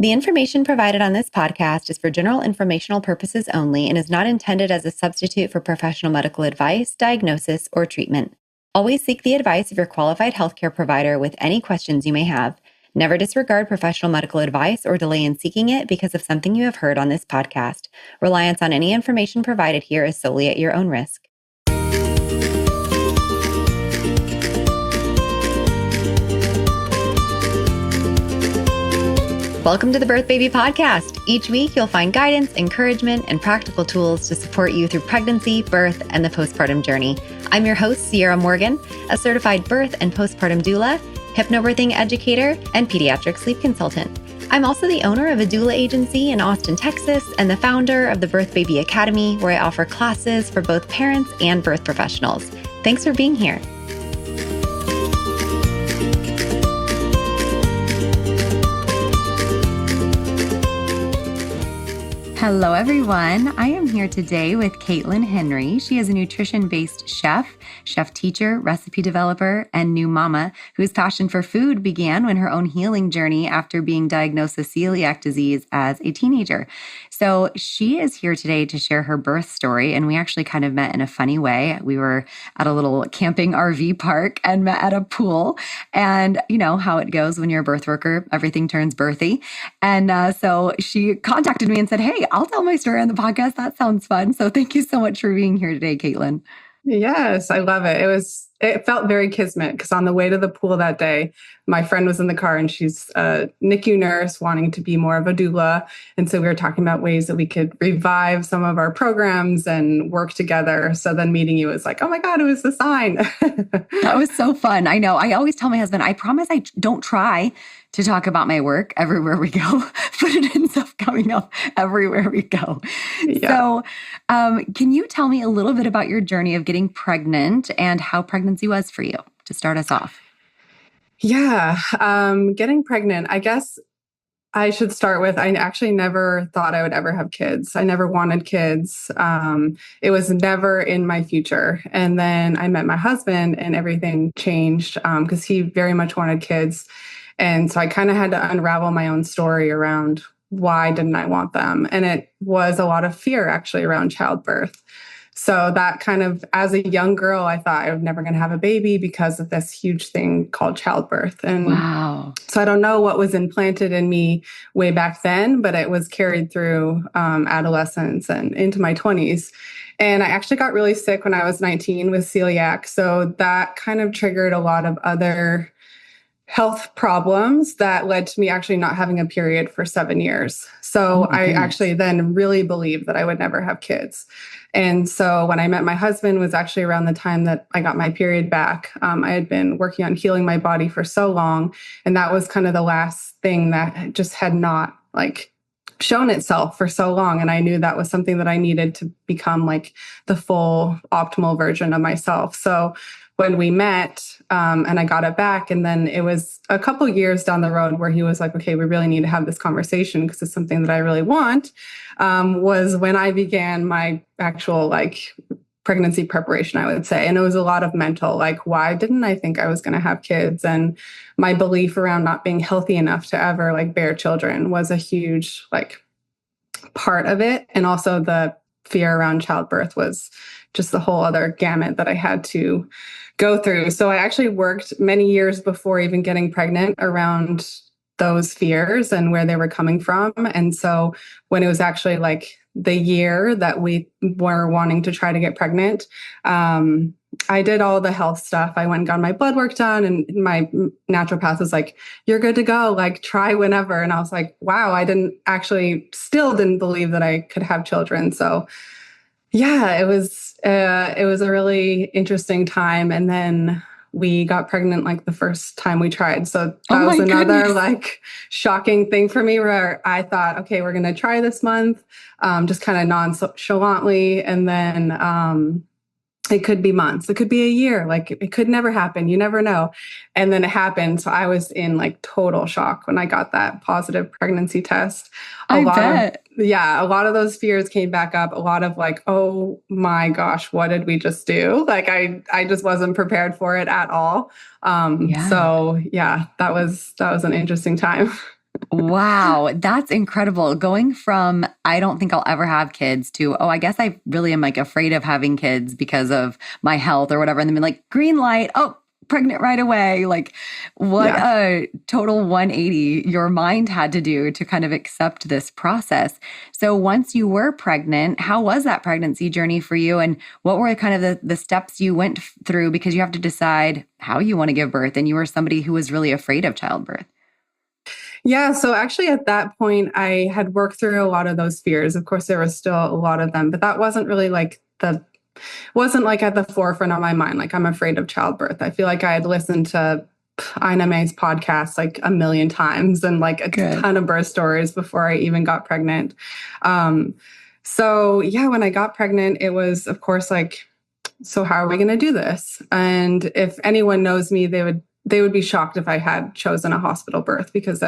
The information provided on this podcast is for general informational purposes only and is not intended as a substitute for professional medical advice, diagnosis, or treatment. Always seek the advice of your qualified healthcare provider with any questions you may have. Never disregard professional medical advice or delay in seeking it because of something you have heard on this podcast. Reliance on any information provided here is solely at your own risk. Welcome to the Birth Baby Podcast. Each week, you'll find guidance, encouragement, and practical tools to support you through pregnancy, birth, and the postpartum journey. I'm your host, Ciarra Morgan, a certified birth and postpartum doula, hypnobirthing educator, and pediatric sleep consultant. I'm also the owner of a doula agency in Austin, Texas, and the founder of the Birth Baby Academy, where I offer classes for both parents and birth professionals. Thanks for being here. Hello, everyone. I am here today with Katelyn Henry. She is a nutrition-based chef teacher, recipe developer, and new mama whose passion for food began when her own healing journey after being diagnosed with celiac disease as a teenager. So she is here today to share her birth story, and we actually kind of met in a funny way. We were at a little camping RV park and met at a pool, and you know how it goes when you're a birth worker, everything turns birthy. And so she contacted me and said, hey, I'll tell my story on the podcast. That sounds fun. So thank you so much for being here today, Katelyn. Yes, I love it. It felt very kismet because on the way to the pool that day, my friend was in the car and she's a NICU nurse wanting to be more of a doula. And so we were talking about ways that we could revive some of our programs and work together. So then meeting you was like, oh my God, it was the sign. That was so fun. I know. I always tell my husband, I promise I don't try to talk about my work everywhere we go, but it ends up coming up everywhere we go. Yeah. So can you tell me a little bit about your journey of getting pregnant and how pregnancy was for you to start us off? Yeah, getting pregnant, I guess I should start with, I actually never thought I would ever have kids. I never wanted kids. It was never in my future. And then I met my husband and everything changed because he very much wanted kids. And so I kind of had to unravel my own story around why didn't I want them? And it was a lot of fear actually around childbirth. So that kind of, as a young girl, I thought I was never going to have a baby because of this huge thing called childbirth. And wow. So I don't know what was implanted in me way back then, but it was carried through adolescence and into my 20s. And I actually got really sick when I was 19 with celiac. So that kind of triggered a lot of other health problems that led to me actually not having a period for 7 years. So I actually then really believed that I would never have kids. And so when I met my husband was actually around the time that I got my period back. I had been working on healing my body for so long. And that was kind of the last thing that just had not shown itself for so long. And I knew that was something that I needed to become like the full optimal version of myself. So when we met and I got it back, and then it was a couple years down the road where he was like, okay, we really need to have this conversation because it's something that I really want, was when I began my actual pregnancy preparation, I would say. And it was a lot of mental, why didn't I think I was going to have kids? And my belief around not being healthy enough to ever bear children was a huge part of it. And also the fear around childbirth was just the whole other gamut that I had to go through. So I actually worked many years before even getting pregnant around those fears and where they were coming from. And so when it was actually the year that we were wanting to try to get pregnant, I did all the health stuff. I went and got my blood work done, and my naturopath was like, you're good to go, try whenever. And I was like, wow, still didn't believe that I could have children. So yeah, it was a really interesting time. And then we got pregnant the first time we tried. So that was another shocking thing for me where I thought, okay, we're going to try this month, just kind of nonchalantly. And then it could be months, it could be a year, it could never happen. You never know. And then it happened. So I was in total shock when I got that positive pregnancy test. A lot of those fears came back up. A lot of oh my gosh, what did we just do? I just wasn't prepared for it at all. So yeah, that was an interesting time. Wow, that's incredible. Going from, I don't think I'll ever have kids to, oh, I guess I really am like afraid of having kids because of my health or whatever. And then like, green light, oh, pregnant right away. Like, what Yeah. a total 180 your mind had to do to kind of accept this process. So once you were pregnant, how was that pregnancy journey for you? And what were kind of the steps you went through? Because you have to decide how you want to give birth. And you were somebody who was really afraid of childbirth. Yeah. So actually, at that point, I had worked through a lot of those fears. Of course, there was still a lot of them, but that wasn't really like wasn't like at the forefront of my mind. Like, I'm afraid of childbirth. I feel like I had listened to Ina May's podcast like a million times and like a Good. ton of birth stories before I even got pregnant. Um, so yeah, when I got pregnant, it was, of course, like, so how are we going to do this? And if anyone knows me, they would be shocked if I had chosen a hospital birth, because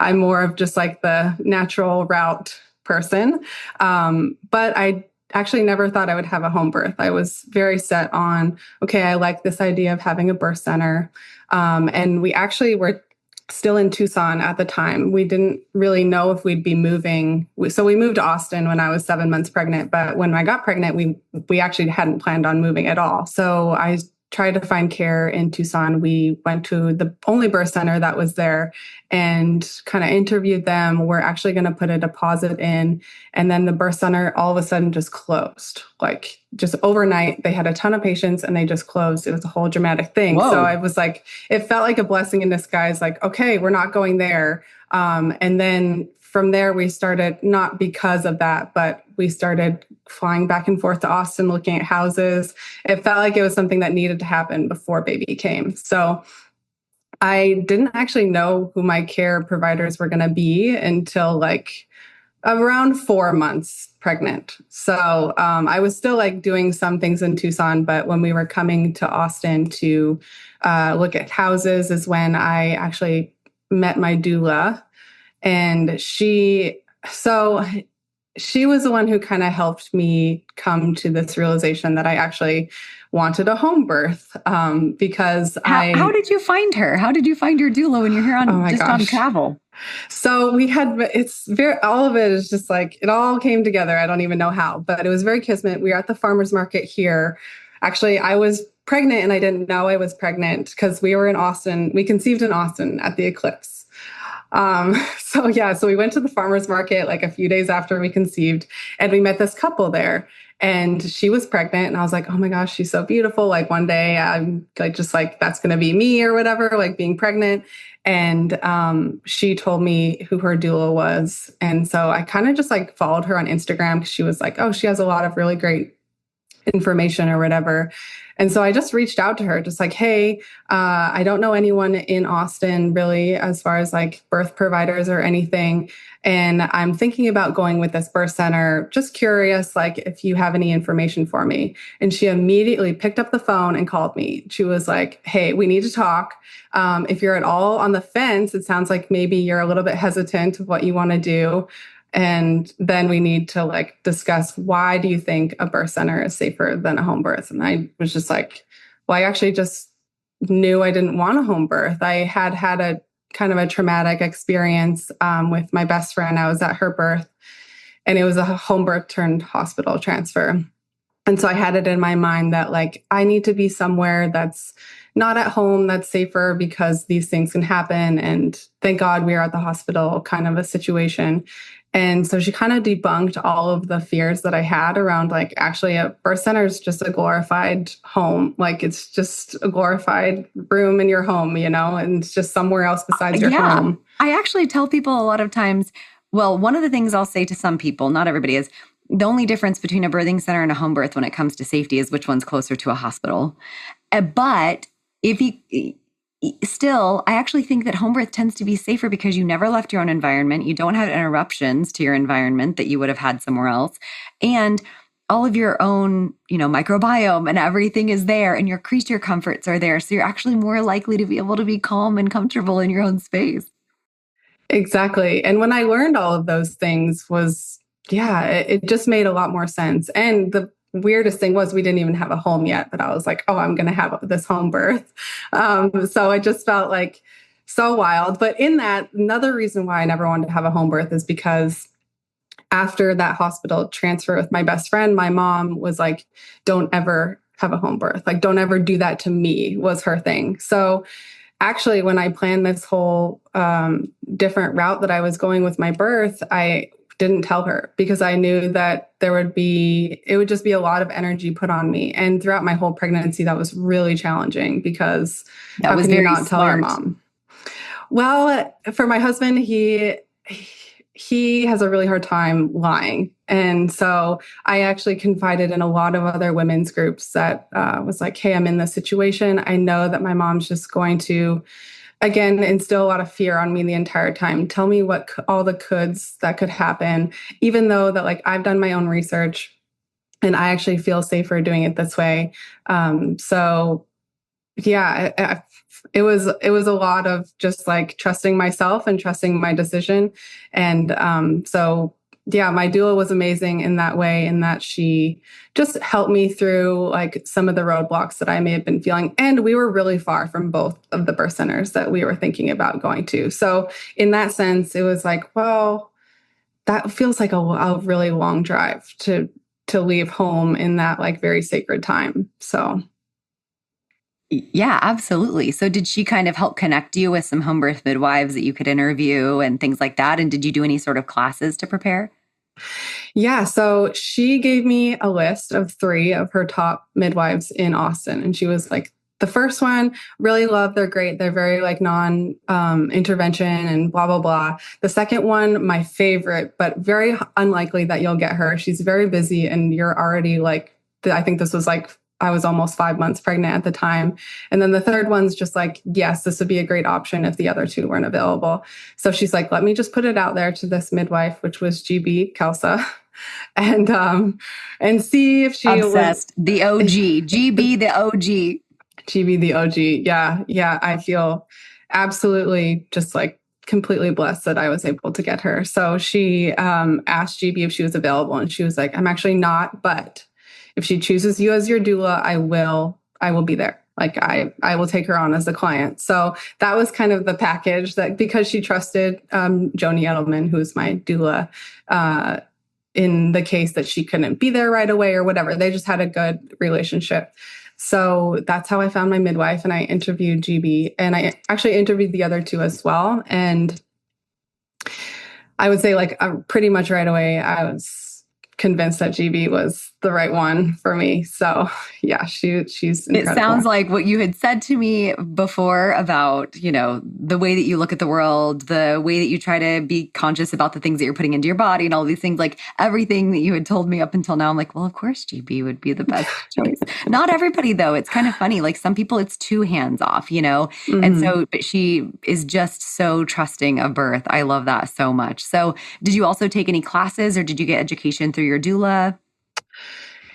I'm more of just like the natural route person. But I actually never thought I would have a home birth. I was very set on, okay, I like this idea of having a birth center. And we actually were still in Tucson at the time. We didn't really know if we'd be moving. So we moved to Austin when I was 7 months pregnant. But when I got pregnant, we actually hadn't planned on moving at all. So I tried to find care in Tucson. We went to the only birth center that was there and kind of interviewed them. We're actually going to put a deposit in. And then the birth center all of a sudden just closed. Like, just overnight, they had a ton of patients and they just closed. It was a whole dramatic thing. So Whoa. I was like, it felt like a blessing in disguise. Like, okay, we're not going there. And then from there, we started, not because of that, but we started flying back and forth to Austin, looking at houses. It felt like it was something that needed to happen before baby came. So I didn't actually know who my care providers were going to be until like around 4 months pregnant. So I was still like doing some things in Tucson, but when we were coming to Austin to look at houses is when I actually met my doula. And so she was the one who kind of helped me come to this realization that I actually wanted a home birth, because How did you find her? How did you find your doula when you're here oh on my just on gosh. travel? So it's very, all of it is just like, it all came together. I don't even know how, but it was very kismet. We were at the farmer's market here. Actually, I was pregnant and I didn't know I was pregnant because we were in Austin. We conceived in Austin at the eclipse. So we went to the farmer's market like a few days after we conceived, and we met this couple there. And she was pregnant, and I was like, oh my gosh, she's so beautiful. Like, one day I'm like, just like, that's going to be me or whatever, like being pregnant. And she told me who her doula was. And so I kind of just like followed her on Instagram because she was like, oh, she has a lot of really great information or whatever. And so I just reached out to her, just like, hey, I don't know anyone in Austin really as far as like birth providers or anything. And I'm thinking about going with this birth center. Just curious, like, if you have any information for me. And she immediately picked up the phone and called me. She was like, hey, we need to talk. If you're at all on the fence, it sounds like maybe you're a little bit hesitant of what you want to do. And then we need to like discuss, why do you think a birth center is safer than a home birth? And I was just like, well, I actually just knew I didn't want a home birth. I had a kind of a traumatic experience with my best friend. I was at her birth, and it was a home birth turned hospital transfer. And so I had it in my mind that like, I need to be somewhere that's not at home, that's safer, because these things can happen. And thank God we are at the hospital kind of a situation. And so she kind of debunked all of the fears that I had around like, actually a birth center is just a glorified home. Like, it's just a glorified room in your home, and it's just somewhere else besides your Yeah. home. I actually tell people a lot of times, well, one of the things I'll say to some people, not everybody, is the only difference between a birthing center and a home birth when it comes to safety is which one's closer to a hospital. But if you still, I actually think that home birth tends to be safer because you never left your own environment. You don't have interruptions to your environment that you would have had somewhere else. And all of your own, microbiome and everything is there, and your creature comforts are there. So you're actually more likely to be able to be calm and comfortable in your own space. Exactly. And when I learned all of those things it just made a lot more sense. And the weirdest thing was, we didn't even have a home yet, but I was like, oh, I'm going to have this home birth. So I just felt like so wild. But in that, another reason why I never wanted to have a home birth is because after that hospital transfer with my best friend, my mom was like, don't ever have a home birth. Like, don't ever do that to me, was her thing. So actually, when I planned this whole different route that I was going with my birth, I didn't tell her because I knew that it would just be a lot of energy put on me. And throughout my whole pregnancy, that was really challenging because That how was can you very not tell your smart. mom? Well, for my husband, he has a really hard time lying. And so I actually confided in a lot of other women's groups that was like, hey, I'm in this situation. I know that my mom's just going to, again, instill a lot of fear on me the entire time. Tell me what all the coulds that could happen, even though that like I've done my own research and I actually feel safer doing it this way. So yeah, it was a lot of just like trusting myself and trusting my decision. And so yeah, my doula was amazing in that way, in that she just helped me through like some of the roadblocks that I may have been feeling. And we were really far from both of the birth centers that we were thinking about going to. So in that sense, it was like, well, that feels like a really long drive to leave home in that like very sacred time. So Yeah, absolutely. So did she kind of help connect you with some home birth midwives that you could interview and things like that? And did you do any sort of classes to prepare? yeah, so she gave me a list of 3 of her top midwives in Austin. And she was like, the first one, really love, they're great. They're very like intervention and blah, blah, blah. The second one, my favorite, but very unlikely that you'll get her. She's very busy and you're already like, I think this was like, I was almost 5 months pregnant at the time. And then the third one's just like, yes, this would be a great option if the other 2 weren't available. So she's like, let me just put it out there to this midwife, which was GB Kelsa, and see if she would. Obsessed. The OG. GB, the OG. GB the OG. Yeah, yeah. I feel absolutely just like completely blessed that I was able to get her. So she asked GB if she was available, and she was like, "I'm actually not, but if she chooses you as your doula, I will be there. Like I will take her on as a client." So that was kind of the package, that because she trusted Joni Edelman, who's my doula. In the case that she couldn't be there right away or whatever, they just had a good relationship. So that's how I found my midwife, and I interviewed GB, and I actually interviewed the other 2 as well. And I would say like pretty much right away, I was convinced that GB was the right one for me. So yeah, she's incredible. It sounds like what you had said to me before about, the way that you look at the world, the way that you try to be conscious about the things that you're putting into your body and all these things, like everything that you had told me up until now. I'm like, well, of course, GB would be the best choice. Not everybody, though. It's kind of funny. Like some people, it's too hands off, Mm-hmm. And so, but she is just so trusting of birth. I love that so much. So did you also take any classes or did you get education through your doula?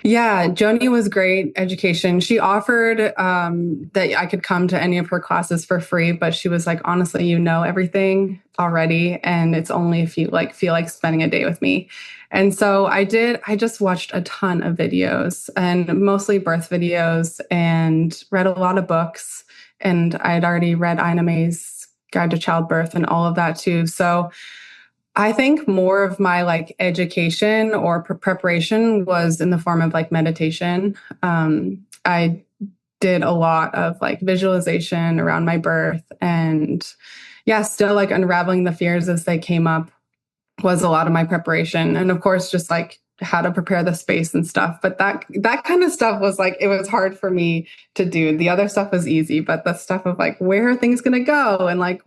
Yeah, Joni was great education. She offered that I could come to any of her classes for free, but she was like, honestly, you know everything already, and it's only if you like feel like spending a day with me. And so I did. I just watched a ton of videos, and mostly birth videos, and read a lot of books. And I had already read Ina May's Guide to Childbirth and all of that too. So I think more of my like education or preparation was in the form of like meditation. I did a lot of like visualization around my birth, and yeah, still like unraveling the fears as they came up was a lot of my preparation. And of course, just like how to prepare the space and stuff. But that kind of stuff was like, it was hard for me to do. The other stuff was easy, but the stuff of like, where are things going to go? And like,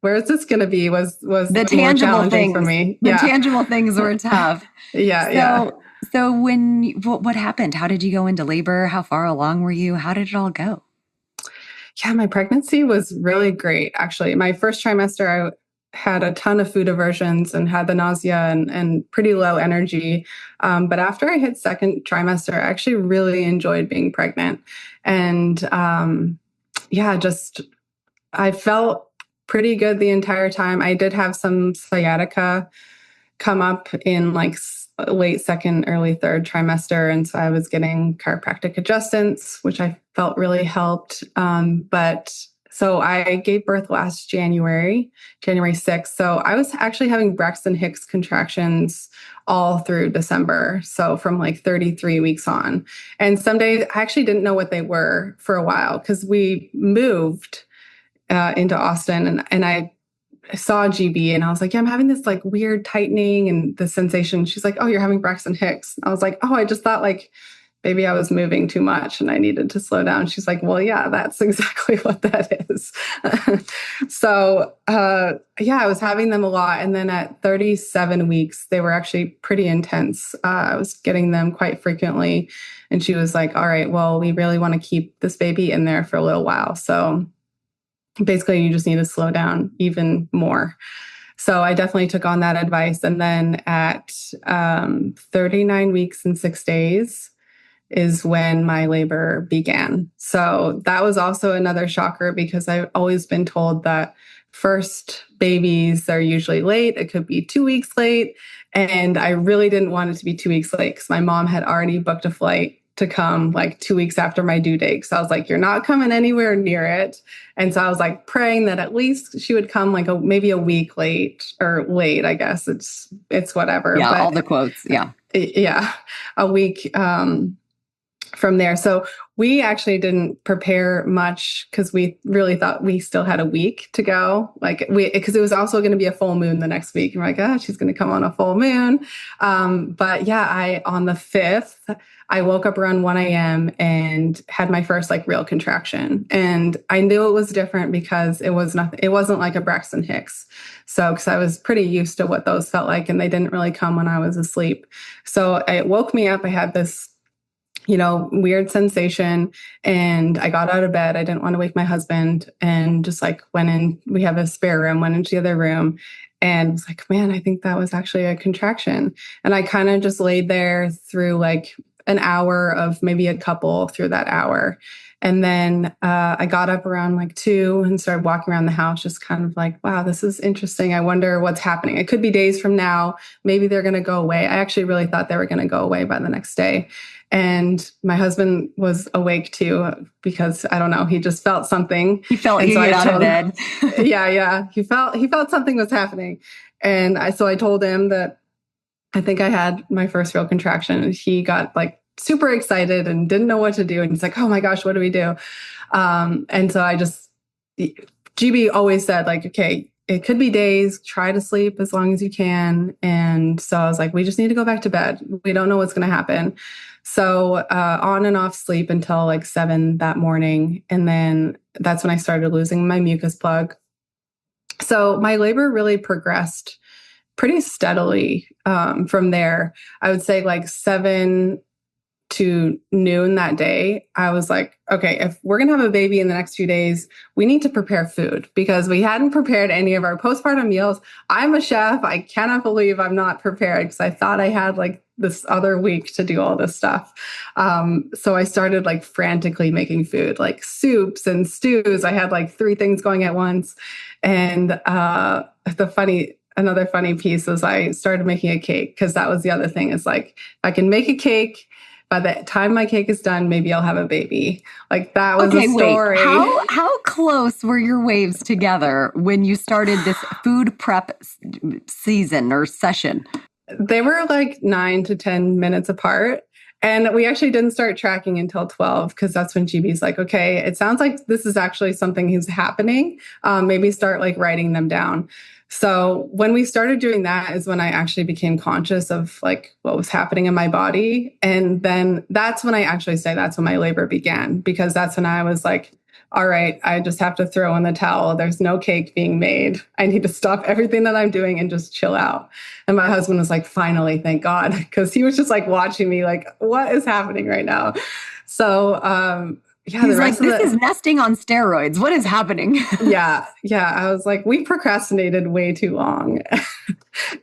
where is this going to be was The more tangible challenging things. for me. The Yeah. tangible things were tough. Yeah. So what happened? How did you go into labor? How far along were you? How did it all go? Yeah, my pregnancy was really great. Actually, my first trimester, I had a ton of food aversions and had the nausea and pretty low energy. But after I hit second trimester, I actually really enjoyed being pregnant. And I felt pretty good the entire time. I did have some sciatica come up in like late second, early third trimester. And so I was getting chiropractic adjustments, which I felt really helped. But So I gave birth last January, January 6th. So I was actually having Braxton Hicks contractions all through December. So from like 33 weeks on. And some days I actually didn't know what they were for a while because we moved into Austin and I saw GB and I was like, yeah, I'm having this like weird tightening and the sensation. She's like, oh, you're having Braxton Hicks. I was like, oh, I just thought like maybe I was moving too much and I needed to slow down. She's like, well, yeah, that's exactly what that is. So, yeah, I was having them a lot. And then at 37 weeks, they were actually pretty intense. I was getting them quite frequently. And she was like, all right, well, we really want to keep this baby in there for a little while. So basically, you just need to slow down even more. So I definitely took on that advice. And then at 39 weeks and 6 days, is when my labor began. So that was also another shocker because I've always been told that first babies are usually late. It could be 2 weeks late. And I really didn't want it to be 2 weeks late because my mom had already booked a flight to come like 2 weeks after my due date. So I was like, you're not coming anywhere near it. And so I was like praying that at least she would come like maybe a week late or late, I guess it's whatever. Yeah, but, all the quotes. Yeah. Yeah. A week from there. So we actually didn't prepare much because we really thought we still had a week to go. Because it was also going to be a full moon the next week. And we're like, oh, she's going to come on a full moon. But yeah, on the 5th, I woke up around 1 a.m. and had my first like real contraction. And I knew it was different because it wasn't like a Braxton Hicks. So, because I was pretty used to what those felt like and they didn't really come when I was asleep. So it woke me up. I had this weird sensation. And I got out of bed. I didn't want to wake my husband and just like went in. We have a spare room, went into the other room and was like, man, I think that was actually a contraction. And I kind of just laid there through like an hour of maybe a couple through that hour. And then I got up around like 2 and started walking around the house, just kind of like, wow, this is interesting. I wonder what's happening. It could be days from now. Maybe they're going to go away. I actually really thought they were going to go away by the next day. And my husband was awake too, because I don't know, he just felt something. He felt you get out of bed. Yeah. He felt something was happening. And so I told him that I think I had my first real contraction. And he got super excited and didn't know what to do. And he's like, oh my gosh, what do we do? And so GB always said okay, it could be days, try to sleep as long as you can. And so I was like, we just need to go back to bed. We don't know what's going to happen. So on and off sleep until 7 that morning. And then that's when I started losing my mucus plug. So my labor really progressed pretty steadily from there. I would say 7 to noon that day, I was like, okay, if we're going to have a baby in the next few days, we need to prepare food because we hadn't prepared any of our postpartum meals. I'm a chef. I cannot believe I'm not prepared because I thought I had this other week to do all this stuff. So I started frantically making food, like soups and stews. I had 3 things going at once. And another funny piece is I started making a cake because that was the other thing is I can make a cake. By the time my cake is done, maybe I'll have a baby. That was a story. Wait. How close were your waves together when you started this food prep season or session? They were 9 to 10 minutes apart. And we actually didn't start tracking until 12 because that's when GB's like, okay, it sounds like this is actually something is happening. Maybe start writing them down. So when we started doing that is when I actually became conscious of what was happening in my body. And then that's when I actually say that's when my labor began, because that's when I was like, all right, I just have to throw in the towel. There's no cake being made. I need to stop everything that I'm doing and just chill out. And my husband was like, finally, thank God. Because he was just watching me what is happening right now? So, yeah, he's like, this is nesting on steroids. What is happening? Yeah. I was like, we procrastinated way too long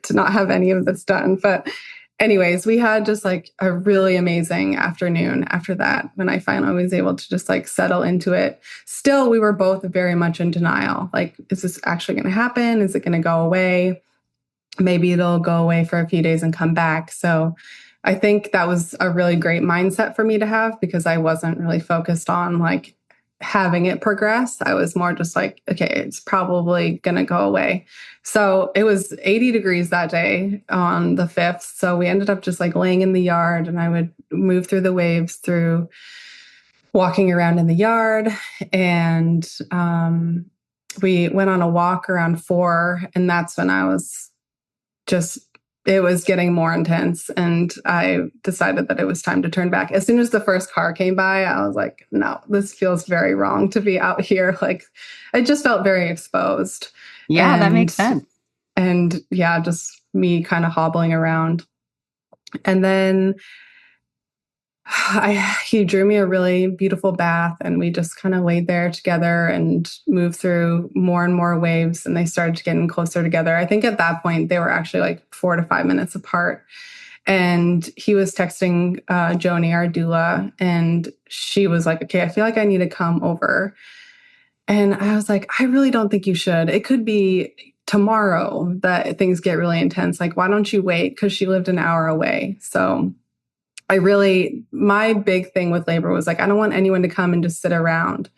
to not have any of this done. But anyways, we had just a really amazing afternoon after that when I finally was able to just settle into it. Still, we were both very much in denial. Is this actually going to happen? Is it going to go away? Maybe it'll go away for a few days and come back. So I think that was a really great mindset for me to have because I wasn't really focused on having it progress. I was more just like, okay, it's probably going to go away. So it was 80 degrees that day on the 5th. So we ended up just like laying in the yard, and I would move through the waves through walking around in the yard. And we went on a walk around 4. And that's when I was just, it was getting more intense. And I decided that it was time to turn back. As soon as the first car came by, I was like, no, this feels very wrong to be out here. Like, I just felt very exposed. Yeah, that makes sense. And yeah, just me kind of hobbling around. And then he drew me a really beautiful bath, and we just kind of laid there together and moved through more and more waves, and they started getting closer together. I think at that point they were actually like 4 to 5 minutes apart. And he was texting Joni, our doula, and she was like, okay, I feel like I need to come over. And I was like, I really don't think you should. It could be tomorrow that things get really intense. Like, why don't you wait? Because she lived an hour away. So my big thing with labor was like, I don't want anyone to come and just sit around.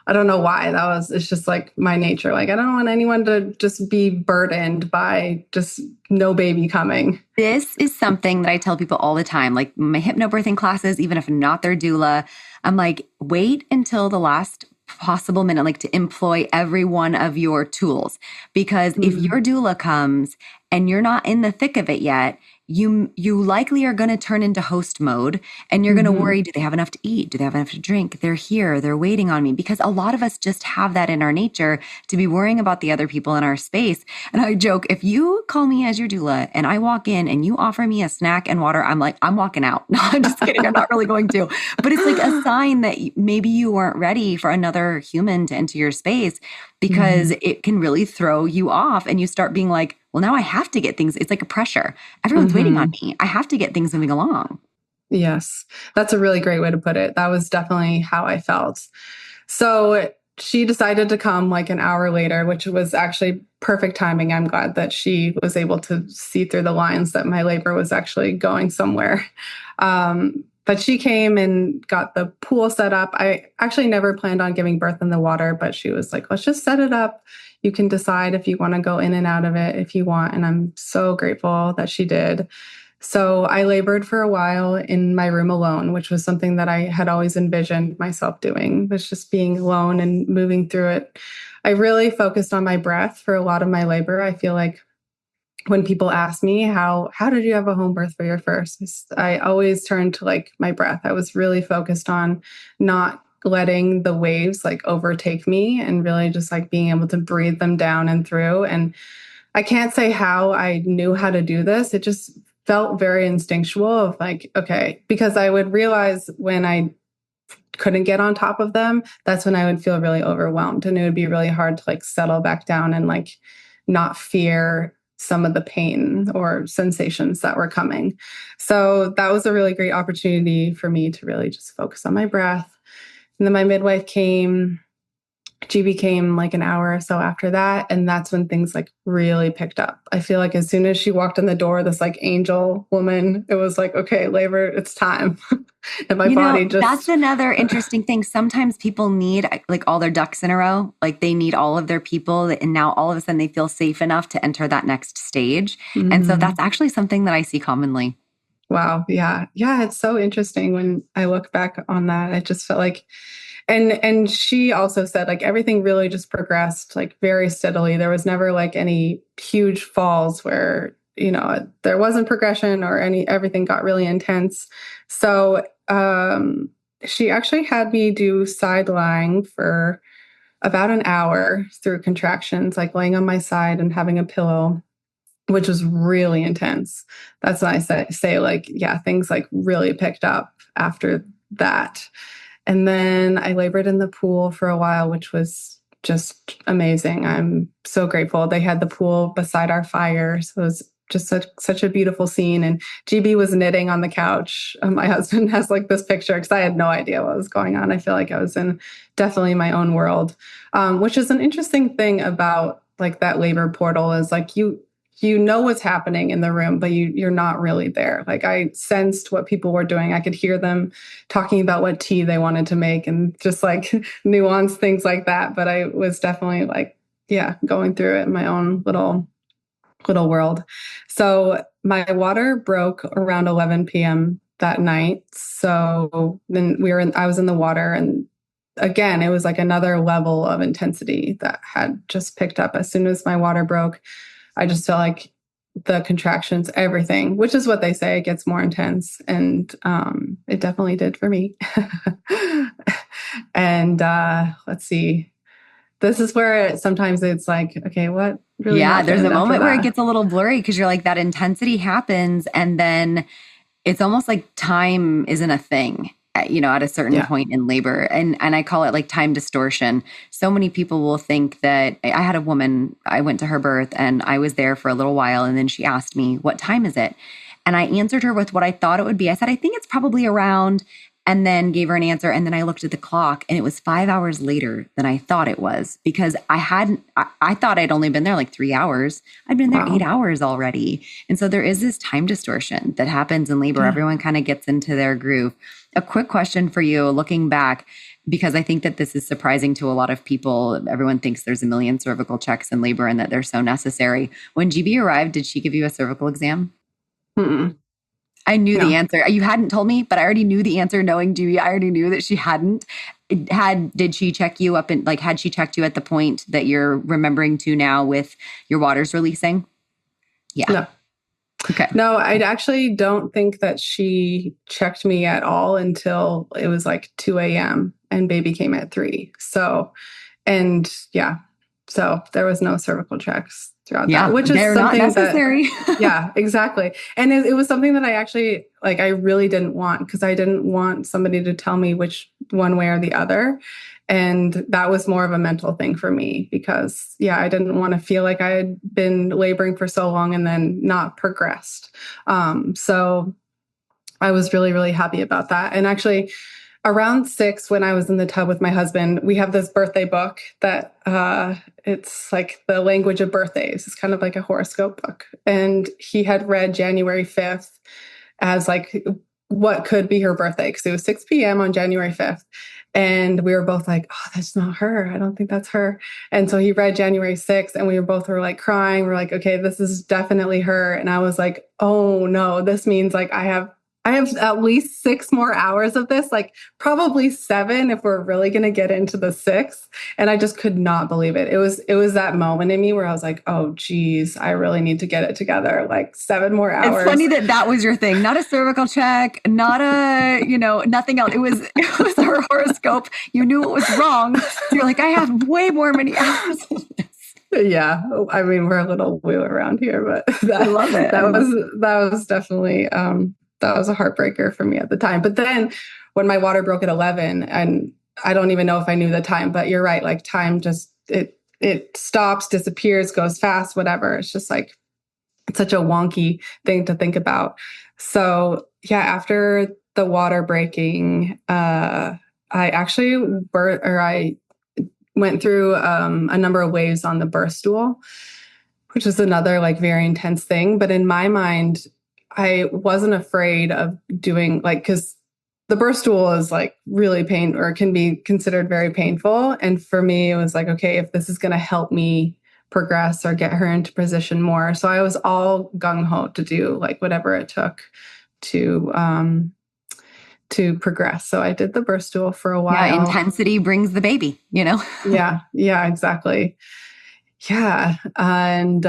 I don't know why. It's just like my nature. Like, I don't want anyone to just be burdened by just no baby coming. This is something that I tell people all the time. Like my hypnobirthing classes, even if I'm not their doula, I'm like, wait until the last possible minute, like to employ every one of your tools. Because if your doula comes and you're not in the thick of it yet, you likely are going to turn into host mode, and you're going to worry, do they have enough to eat? Do they have enough to drink? They're here. They're waiting on me. Because a lot of us just have that in our nature to be worrying about the other people in our space. And I joke, if you call me as your doula and I walk in and you offer me a snack and water, I'm like, I'm walking out. No, I'm just kidding. I'm not really going to. But it's like a sign that maybe you weren't ready for another human to enter your space, because it can really throw you off, and you start being like, well, now I have to get things. It's like a pressure. Everyone's waiting on me. I have to get things moving along. Yes, that's a really great way to put it. That was definitely how I felt. So she decided to come like an hour later, which was actually perfect timing. I'm glad that she was able to see through the lines that my labor was actually going somewhere. But she came and got the pool set up. I actually never planned on giving birth in the water, but she was like, let's just set it up. You can decide if you want to go in and out of it if you want. And I'm so grateful that she did. So I labored for a while in my room alone, which was something that I had always envisioned myself doing, was just being alone and moving through it. I really focused on my breath for a lot of my labor. I feel like when people ask me, how did you have a home birth for your first? I always turn to like my breath. I was really focused on not letting the waves like overtake me, and really just like being able to breathe them down and through. And I can't say how I knew how to do this. It just felt very instinctual of like, okay, because I would realize when I couldn't get on top of them, that's when I would feel really overwhelmed, and it would be really hard to like settle back down and like not fear some of the pain or sensations that were coming. So that was a really great opportunity for me to really just focus on my breath. And then my midwife came. GB came like an hour or so after that. And that's when things like really picked up. I feel like as soon as she walked in the door, this like angel woman, it was like, okay, labor, it's time. And my body just... That's another interesting thing. Sometimes people need like all their ducks in a row. Like they need all of their people. And now all of a sudden they feel safe enough to enter that next stage. And so that's actually something that I see commonly. Wow. Yeah. Yeah. It's so interesting when I look back on that. I just felt like... And she also said like everything really just progressed like very steadily. There was never like any huge falls where, you know, there wasn't progression or everything got really intense. So she actually had me do side lying for about an hour through contractions, like laying on my side and having a pillow, which was really intense. That's when I say like, yeah, things like really picked up after that. And then I labored in the pool for a while, which was just amazing. I'm so grateful. They had the pool beside our fire. So it was just such a beautiful scene. And GB was knitting on the couch. My husband has like this picture because I had no idea what was going on. I feel like I was in definitely my own world, which is an interesting thing about like that labor portal is like you know what's happening in the room, but you're not really there. Like I sensed what people were doing. I could hear them talking about what tea they wanted to make and just like nuanced things like that. But I was definitely like, yeah, going through it in my own little world. So my water broke around 11 p.m. that night. So then I was in the water, and again, it was like another level of intensity that had just picked up. As soon as my water broke, I just felt like the contractions, everything, which is what they say, it gets more intense. And it definitely did for me. And let's see. This is where sometimes it's like, okay, what really happened? There's a moment where it gets a little blurry because you're like, that intensity happens. And then it's almost like time isn't a thing, at a certain point in labor. And I call it like time distortion. So many people will think that I had a woman, I went to her birth and I was there for a little while. And then she asked me, what time is it? And I answered her with what I thought it would be. I said, I think it's probably around, and then gave her an answer. And then I looked at the clock and it was 5 hours later than I thought it was, because I thought I'd only been there like 3 hours. I'd been there 8 hours already. And so there is this time distortion that happens in labor. Everyone kind of gets into their groove. A quick question for you, looking back, because I think that this is surprising to a lot of people. Everyone thinks there's a million cervical checks in labor and that they're so necessary. When GB arrived, did she give you a cervical exam? Mm-mm. I knew the answer. You hadn't told me, but I already knew the answer. Knowing GB, I already knew that she hadn't. Did she check you up and had she checked you at the point that you're remembering to now with your waters releasing? Yeah. No. Okay. No, I actually don't think that she checked me at all until it was like 2 a.m. and baby came at 3. So there was no cervical checks throughout that, which is something not necessary. Exactly. And it was something that I actually, like, I really didn't want, because I didn't want somebody to tell me which one way or the other. And that was more of a mental thing for me, because I didn't want to feel like I had been laboring for so long and then not progressed. So I was really, really happy about that. And actually, around 6, when I was in the tub with my husband, we have this birthday book that it's like the language of birthdays. It's kind of like a horoscope book. And he had read January 5th as like what could be her birthday, because it was 6 p.m. on January 5th. And we were both like, oh, that's not her. I don't think that's her. And so he read January 6th and we were like crying. We're like, okay, this is definitely her. And I was like, oh no, this means like I have at least 6 more hours of this, like probably 7 if we're really going to get into the 6th. And I just could not believe it. It was that moment in me where I was like, oh, geez, I really need to get it together. Like 7 more hours. It's funny that was your thing. Not a cervical check, not nothing else. It was her horoscope. You knew it was wrong. You're like, I have way many hours of this. Yeah. I mean, we're a little wheel around here, but I love it. That was definitely, that was a heartbreaker for me at the time. But then when my water broke at 11, and I don't even know if I knew the time, but you're right. Like time just, it stops, disappears, goes fast, whatever. It's just like, it's such a wonky thing to think about. So after the water breaking, I went through a number of waves on the birth stool, which is another like very intense thing. But in my mind, I wasn't afraid of doing because the birth stool is like really can be considered very painful. And for me, it was like, okay, if this is going to help me progress or get her into position more. So I was all gung ho to do like whatever it took to progress. So I did the birth stool for a while. Yeah, intensity brings the baby, Yeah, exactly. Yeah. And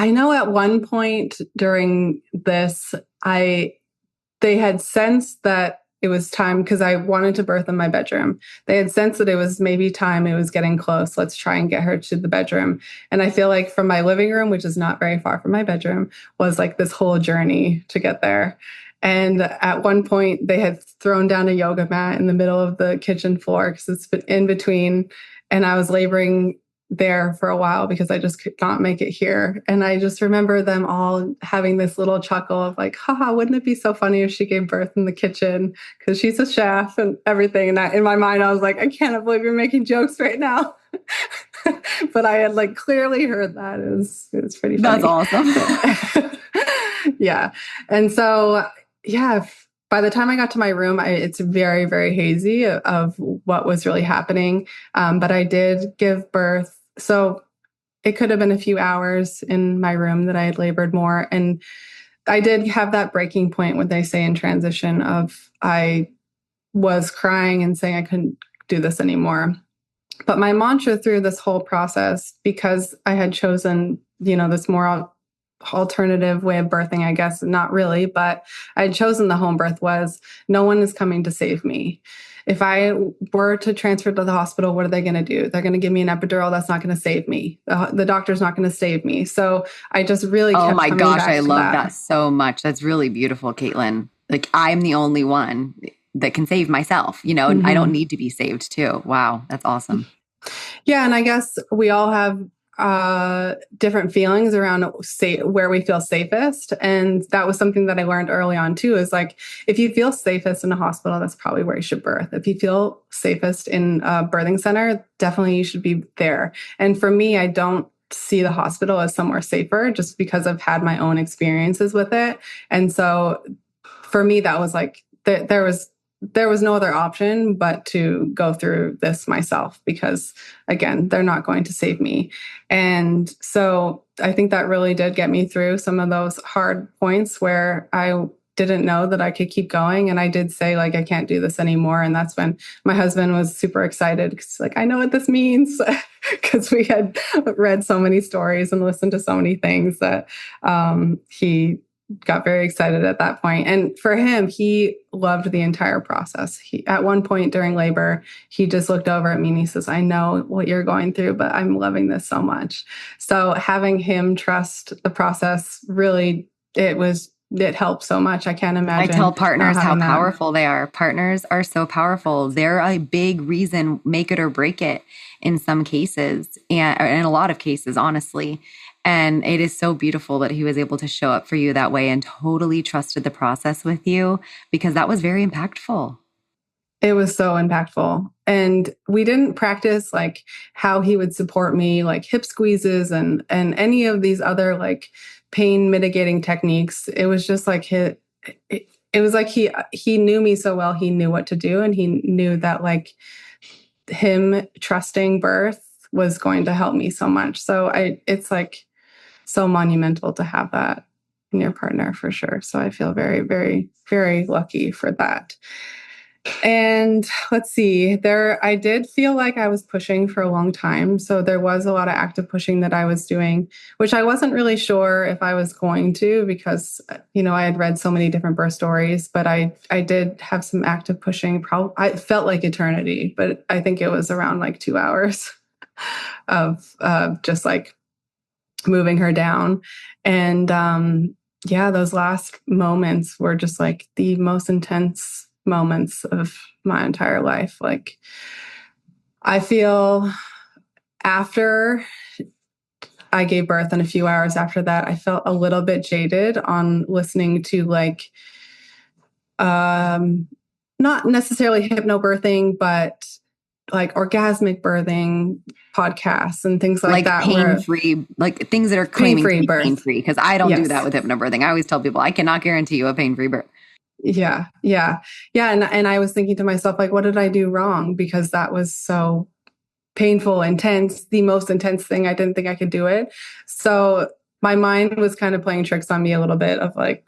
I know at one point during this, they had sensed that it was time, because I wanted to birth in my bedroom. They had sensed that it was maybe time, it was getting close. Let's try and get her to the bedroom. And I feel like from my living room, which is not very far from my bedroom, was like this whole journey to get there. And at one point, they had thrown down a yoga mat in the middle of the kitchen floor because it's in between. And I was laboring there for a while because I just could not make it here. And I just remember them all having this little chuckle of like, haha, wouldn't it be so funny if she gave birth in the kitchen? Because she's a chef and everything. And in my mind, I was like, I can't believe you're making jokes right now. but I had like clearly heard that. It was pretty funny. That's awesome. Yeah. And so, yeah, by the time I got to my room, it's very, very hazy of what was really happening. But I did give birth. So it could have been a few hours in my room that I had labored more. And I did have that breaking point, what they say in transition, of I was crying and saying I couldn't do this anymore. But my mantra through this whole process, because I had chosen, this more alternative way of birthing, I guess, not really, but I had chosen the home birth, was no one is coming to save me. If I were to transfer to the hospital, what are they going to do? They're going to give me an epidural. That's not going to save me. The doctor's not going to save me. So I just really kept my coming gosh, back I to love that so much. That's really beautiful, Katelyn. Like, I'm the only one that can save myself, and I don't need to be saved too. Wow, that's awesome. Yeah, and I guess we all have different feelings around where we feel safest. And that was something that I learned early on too, is like, if you feel safest in a hospital, that's probably where you should birth. If you feel safest in a birthing center, definitely you should be there. And for me, I don't see the hospital as somewhere safer just because I've had my own experiences with it. And so for me, that was like, there was no other option but to go through this myself, because again, they're not going to save me. And so I think that really did get me through some of those hard points where I didn't know that I could keep going. And I did say, like, I can't do this anymore. And that's when my husband was super excited, because like, I know what this means, because we had read so many stories and listened to so many things that he got very excited at that point. And for him, he loved the entire process. At one point during labor, he just looked over at me and he says, I know what you're going through, but I'm loving this so much. So having him trust the process, really, it helped so much. I can't imagine. I tell partners how powerful they are. Partners are so powerful. They're a big reason, make it or break it in some cases, and in a lot of cases, honestly. And it is so beautiful that he was able to show up for you that way and totally trusted the process with you, because that was very impactful. It was so impactful. And we didn't practice like how he would support me, like hip squeezes and any of these other like pain mitigating techniques. It was just like it was like he knew me so well. He knew what to do. And he knew that like him trusting birth was going to help me so much. So it's like so monumental to have that in your partner, for sure. So I feel very, very, very lucky for that. And let's see, I did feel like I was pushing for a long time. So there was a lot of active pushing that I was doing, which I wasn't really sure if I was going to, because, I had read so many different birth stories, but I did have some active pushing. I felt like eternity, but I think it was around like 2 hours of just like moving her down. And those last moments were just like the most intense moments of my entire life. Like, I feel after I gave birth and a few hours after that, I felt a little bit jaded on listening to like, not necessarily hypnobirthing, but like orgasmic birthing podcasts and things like that. Pain-free, like things that are claiming to be pain-free. Because I don't do that with hypnobirthing. I always tell people I cannot guarantee you a pain-free birth. Yeah. And I was thinking to myself, like, what did I do wrong? Because that was so painful, intense, the most intense thing. I didn't think I could do it. So my mind was kind of playing tricks on me a little bit of like,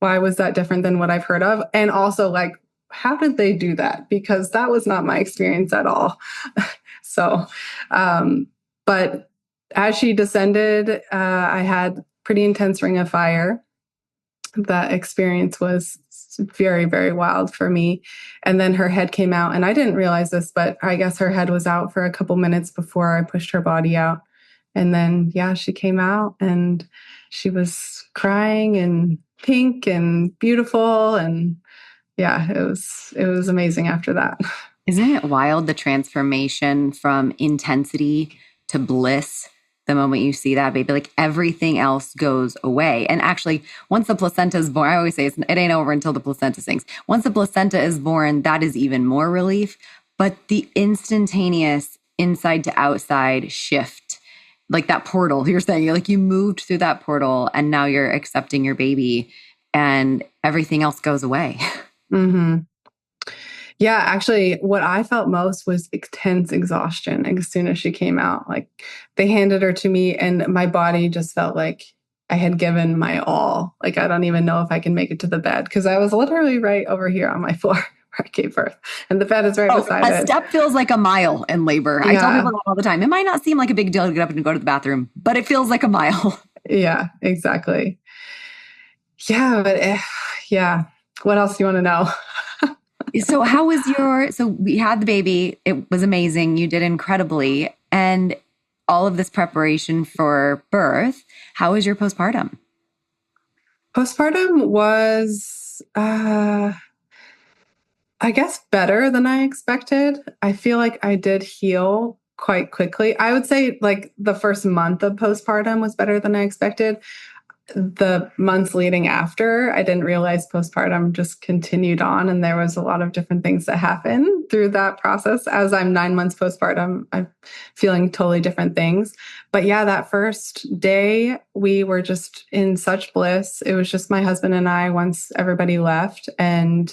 why was that different than what I've heard of? And also like, how did they do that? Because that was not my experience at all. So, but as she descended, I had pretty intense ring of fire. That experience was very, very wild for me. And then her head came out, and I didn't realize this, but I guess her head was out for a couple minutes before I pushed her body out. And then, she came out and she was crying and pink and beautiful. And it was amazing after that. Isn't it wild, the transformation from intensity to bliss? The moment you see that baby, like everything else goes away. And actually, once the placenta is born, I always say it ain't over until the placenta sings. Once the placenta is born, that is even more relief. But the instantaneous inside to outside shift, like that portal you're saying, you're like, you moved through that portal and now you're accepting your baby and everything else goes away. Mm-hmm. Yeah, actually, what I felt most was intense exhaustion as soon as she came out. Like they handed her to me and my body just felt like I had given my all. Like I don't even know if I can make it to the bed because I was literally right over here on my floor where I gave birth. And the bed is right beside a it. step feels like a mile in labor. I tell Yeah. people that all the time. It might not seem like a big deal to get up and go to the bathroom, but it feels like a mile. Yeah, exactly. Yeah, but yeah. What else do you want to know? So how was so we had the baby. It was amazing. You did incredibly. And all of this preparation for birth. How was your postpartum? Postpartum was, I guess, better than I expected. I feel like I did heal quite quickly. I would say like the first month of postpartum was better than I expected. The months leading after, I didn't realize postpartum just continued on. And there was a lot of different things that happened through that process. As I'm 9 months postpartum, I'm feeling totally different things. But yeah, that first day, we were just in such bliss. It was just my husband and I once everybody left. And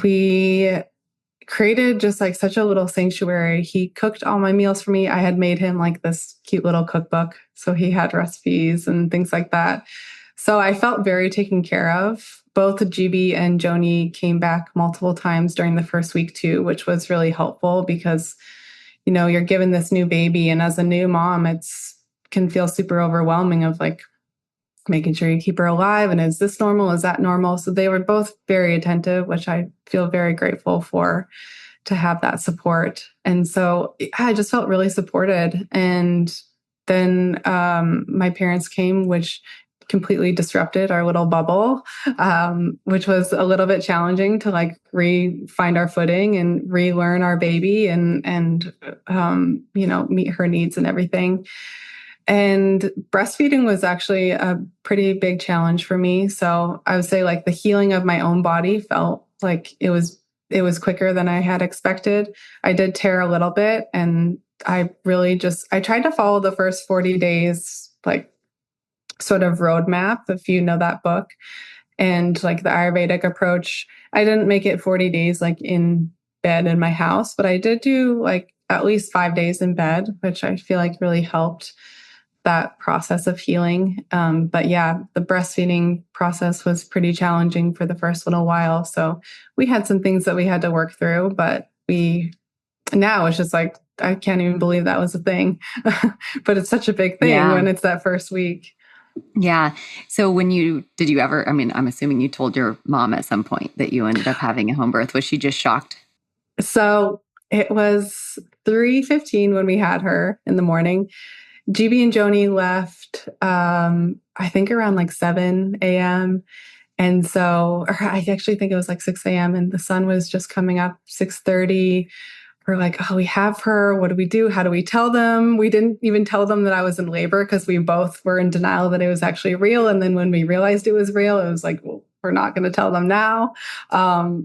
we created just like such a little sanctuary. He cooked all my meals for me. I had made him like this cute little cookbook. So he had recipes and things like that. So I felt very taken care of. Both GB and Joni came back multiple times during the first week too, which was really helpful because, you know, you're given this new baby. And as a new mom, can feel super overwhelming of like, making sure you keep her alive. And is this normal? Is that normal? So they were both very attentive, which I feel very grateful for to have that support. And so I just felt really supported. And then my parents came, which completely disrupted our little bubble, which was a little bit challenging to like find our footing and relearn our baby and you know, meet her needs and everything. And breastfeeding was actually a pretty big challenge for me. So I would say like the healing of my own body felt like it was quicker than I had expected. I did tear a little bit and I tried to follow the first 40 days, like sort of roadmap, if you know that book, and like the Ayurvedic approach. I didn't make it 40 days like in bed in my house, but I did do like at least 5 days in bed, which I feel like really helped that process of healing. But yeah, the breastfeeding process was pretty challenging for the first little while. So we had some things that we had to work through, but now it's just like, I can't even believe that was a thing, but it's such a big thing when it's that first week. Yeah. So did you ever, I mean, I'm assuming you told your mom at some point that you ended up having a home birth. Was she just shocked? So it was 3:15 when we had her in the morning. GB and Joni left, I think around like 7 a.m. And so, or I actually think it was like 6 a.m. and the sun was just coming up 6:30. We're like, oh, we have her. What do we do? How do we tell them? We didn't even tell them that I was in labor because we both were in denial that it was actually real. And then when we realized it was real, it was like, well, we're not going to tell them now.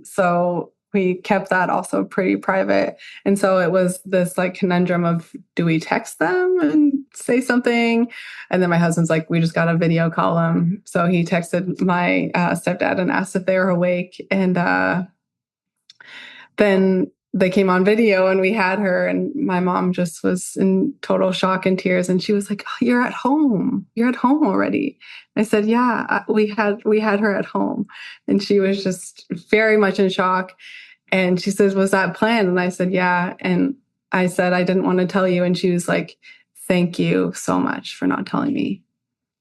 So we kept that also pretty private. And so it was this like conundrum of, do we text them and say something? And then my husband's like, we just got to video call them. So he texted my stepdad and asked if they were awake. And then they came on video and we had her, and my mom just was in total shock and tears. And she was like, oh, you're at home. You're at home already. I said, yeah, we had her at home. And she was just very much in shock. And she says, was that planned? And I said, yeah. And I said, I didn't want to tell you. And she was like, thank you so much for not telling me.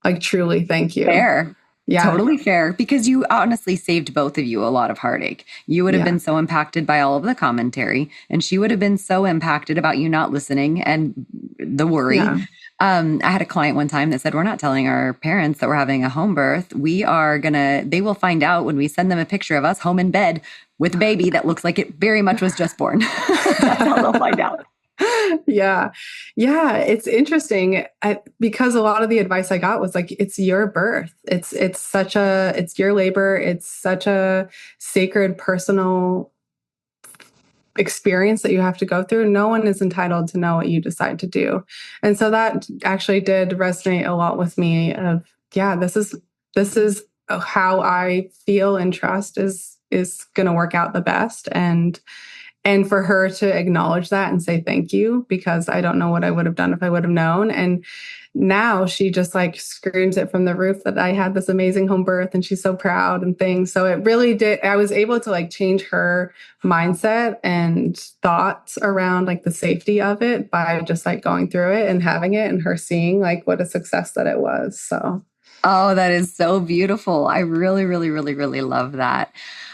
Like, truly, thank you. Fair. Yeah. Totally fair, because you honestly saved both of you a lot of heartache. You would have been so impacted by all of the commentary, and she would have been so impacted about you not listening and the worry. Yeah. I had a client one time that said, we're not telling our parents that we're having a home birth. They will find out when we send them a picture of us home in bed with a baby that looks like it very much was just born. That's how they'll find out. Yeah. It's interesting because a lot of the advice I got was like, it's your birth. It's your labor. It's such a sacred, personal experience that you have to go through. No one is entitled to know what you decide to do. And so that actually did resonate a lot with me of, yeah, this is how I feel and trust is going to work out the best. And for her to acknowledge that and say thank you, because I don't know what I would have done if I would have known. And now she just like screams it from the roof that I had this amazing home birth and she's so proud and things. So it really did. I was able to like change her mindset and thoughts around like the safety of it by just like going through it and having it and her seeing like what a success that it was. So. Oh, that is so beautiful. I really, really, really, really love that.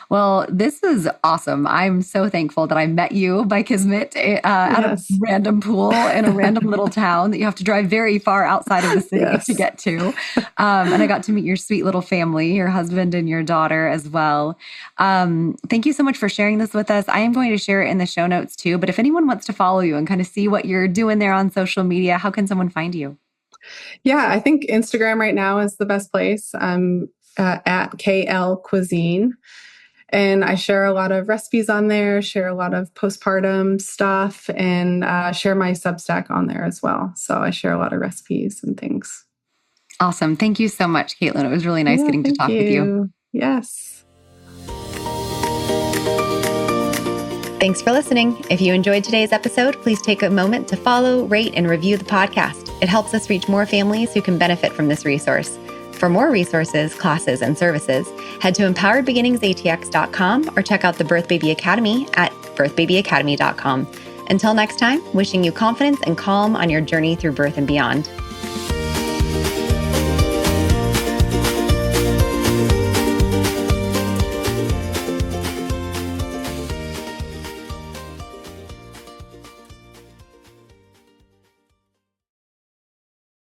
Well, this is awesome. I'm so thankful that I met you by Kismet at a random pool in a random little town that you have to drive very far outside of the city to get to. And I got to meet your sweet little family, your husband and your daughter as well. Thank you so much for sharing this with us. I am going to share it in the show notes too. But if anyone wants to follow you and kind of see what you're doing there on social media, how can someone find you? Yeah, I think Instagram right now is the best place. I'm at KL Cuisine. And I share a lot of recipes on there, share a lot of postpartum stuff, and share my Substack on there as well. So I share a lot of recipes and things. Awesome. Thank you so much, Katelyn. It was really nice getting to talk with you. Yes. Thanks for listening. If you enjoyed today's episode, please take a moment to follow, rate, and review the podcast. It helps us reach more families who can benefit from this resource. For more resources, classes, and services, head to empoweredbeginningsatx.com or check out the Birth Baby Academy at birthbabyacademy.com. Until next time, wishing you confidence and calm on your journey through birth and beyond.